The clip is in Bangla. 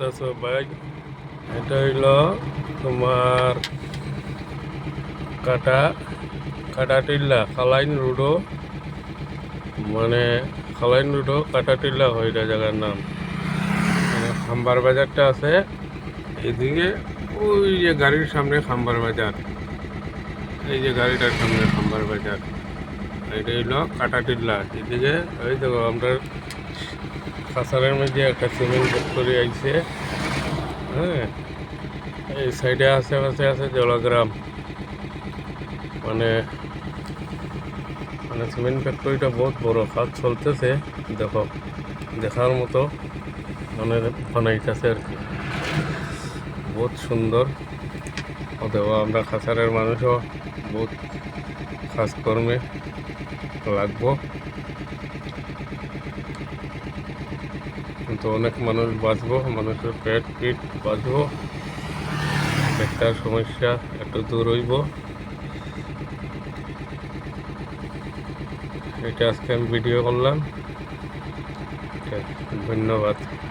দেখতেছো ভাই, এটা হইলো তোমার কাটা কাটাটিল্লা খালাইন রোডও, মানে খালাইন রোডও কাটাটিল্লা হইটা জায়গার নাম। মানে খাম্বার বাজারটা আছে এইদিকে, ওই যে গাড়ির সামনে খাম্বার বাজার, এই যে গাড়িটার সামনে খাম্বার বাজার, এটা হইলো কাটাটিল্লা। এদিকে ওই দেখো আমরা কাছারের মধ্যে একটা সিমেন্ট ফ্যাক্টরি আইছে। হ্যাঁ, এই সাইডে আশেপাশে আছে জলাগ্রাম, মানে মানে সিমেন্ট ফ্যাক্টরিটা বহুত বড়, কাজ চলতেছে। দেখো, দেখার মতো মানে বানাইতেছে আর কি, বহুত সুন্দর। অথবা আমরা খাসারের মানুষও বহুত কাজকর্মে লাগবো, কিন্তু অনেক মানুষ বাঁচবো, মানুষের পেট পিট বাঁচবো, একটা সমস্যা একটু দূর হইব। এটা আজকে আমি ভিডিও করলাম। ধন্যবাদ।